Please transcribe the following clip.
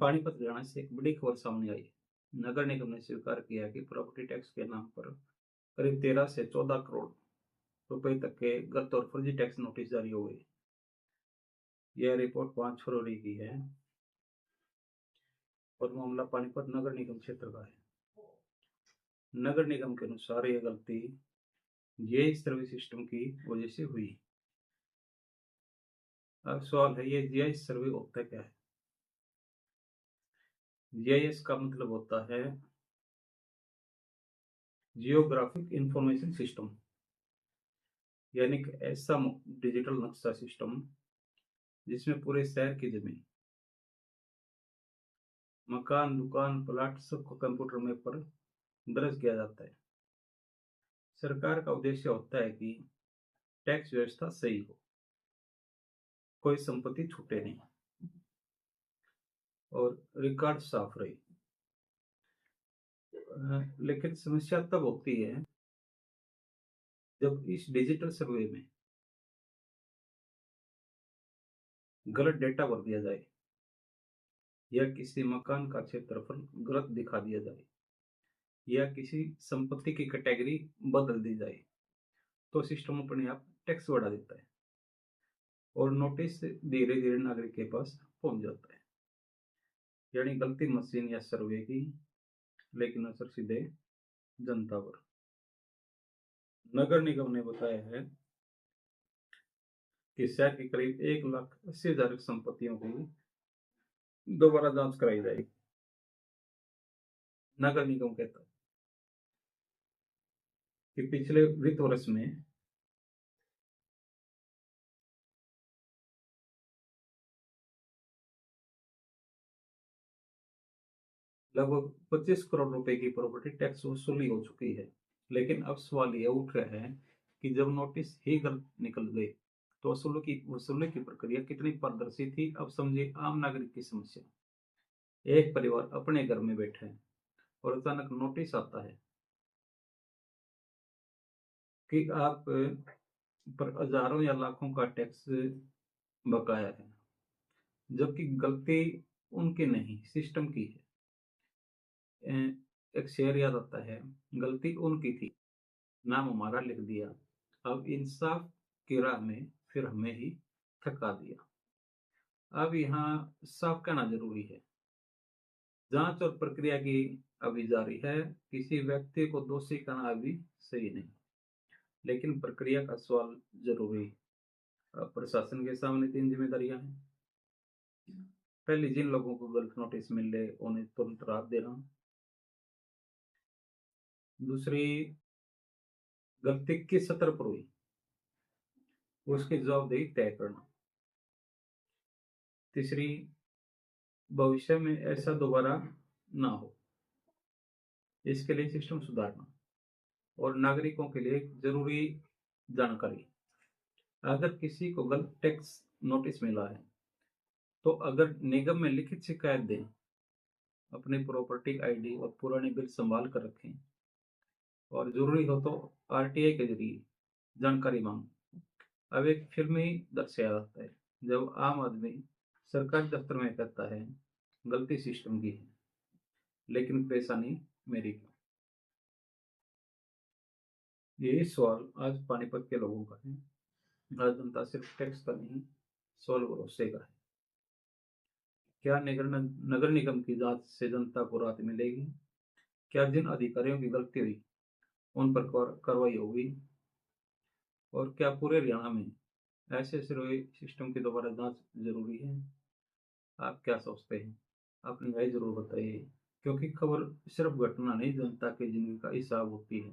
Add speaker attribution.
Speaker 1: पानीपत हरियाणा से एक बड़ी खबर सामने आई। नगर निगम ने स्वीकार किया कि प्रॉपर्टी टैक्स के नाम पर करीब 13 से 14 करोड़ रुपए तक के गलत और फर्जी टैक्स नोटिस जारी हो गए। यह रिपोर्ट 5 फरवरी की है और मामला पानीपत नगर निगम क्षेत्र का है। नगर निगम के अनुसार यह गलती जीआईएस सर्वे सिस्टम की वजह से हुई। अब सवाल है, ये जीआईएस सर्वे होता क्या है? जीआईएस का मतलब होता है जियोग्राफिक इंफॉर्मेशन सिस्टम, यानी कि ऐसा डिजिटल नक्शा सिस्टम जिसमें पूरे शहर की जमीन, मकान, दुकान, प्लाट सबको कंप्यूटर में पर दर्ज किया जाता है। सरकार का उद्देश्य होता है कि टैक्स व्यवस्था सही हो, कोई संपत्ति छूटे नहीं और रिकॉर्ड साफ रहे। लेकिन समस्या तब होती है जब इस डिजिटल सर्वे में गलत डेटा भर दिया जाए या किसी मकान का क्षेत्रफल गलत दिखा दिया जाए या किसी संपत्ति की कैटेगरी बदल दी जाए, तो सिस्टम अपने आप टैक्स बढ़ा देता है और नोटिस धीरे धीरे नागरिक के पास पहुंच जाता है। यानी गलती मशीन या सर्वे की, लेकिन असर सीधे जनता पर। नगर निगम ने बताया है कि शहर की करीब 1,80,000 संपत्तियों की दोबारा जांच कराई जाएगी। नगर निगम कहता है कि पिछले वित्त वर्ष में लगभग 25 करोड़ रुपए की प्रॉपर्टी टैक्स वसूली हो चुकी है। लेकिन अब सवाल यह उठ रहा है कि जब नोटिस ही गलत निकल गए तो वसूली की प्रक्रिया कितनी पारदर्शी थी। अब समझिए आम नागरिक की समस्या। एक परिवार अपने घर में बैठे हैं और अचानक नोटिस आता है कि आप पर हजारों या लाखों का टैक्स बकाया है, जबकि गलती उनकी नहीं, सिस्टम की है। एक शेर याद आता है, गलती उनकी थी, नाम हमारा लिख दिया, अब इंसाफ की राह में फिर हमें ही थका दिया। अब यहाँ साफ कहना जरूरी है, जांच और प्रक्रिया की अभी जारी है। किसी व्यक्ति को दोषी कहना अभी सही नहीं, लेकिन प्रक्रिया का सवाल जरूरी। प्रशासन के सामने 3 जिम्मेदारियां हैं। पहली, जिन लोगों को गलत नोटिस मिले उन्हें तुरंत राहत देना। दूसरी, गलती किस स्तर पर हुई उसकी जवाबदेही तय करना। तीसरी, भविष्य में ऐसा दोबारा ना हो इसके लिए सिस्टम सुधारना। और नागरिकों के लिए जरूरी जानकारी, अगर किसी को गलत टैक्स नोटिस मिला है तो अगर निगम में लिखित शिकायत दें, अपनी प्रॉपर्टी आईडी और पुराने बिल संभाल कर रखें और जरूरी हो तो आरटीआई के जरिए जानकारी मांगें। अब एक फिल्म ही दर्शाया जाता है जब आम आदमी सरकारी दफ्तर में कहता है गलती सिस्टम की है लेकिन परेशानी मेरी क्यों। यही सवाल आज पानीपत के लोगों का है। आज जनता सिर्फ टैक्स का नहीं, सवाल भरोसे का है। क्या नगर निगम की जांच से जनता को राहत मिलेगी? क्या जिन अधिकारियों की गलती हुई उन पर कार्रवाई होगी? और क्या पूरे हरियाणा में ऐसे सर्वे सिस्टम की दोबारा जांच जरूरी है? आप क्या सोचते हैं? अपनी राय जरूर बताइए, क्योंकि खबर सिर्फ घटना नहीं, जनता की जिंदगी का हिसाब होती है।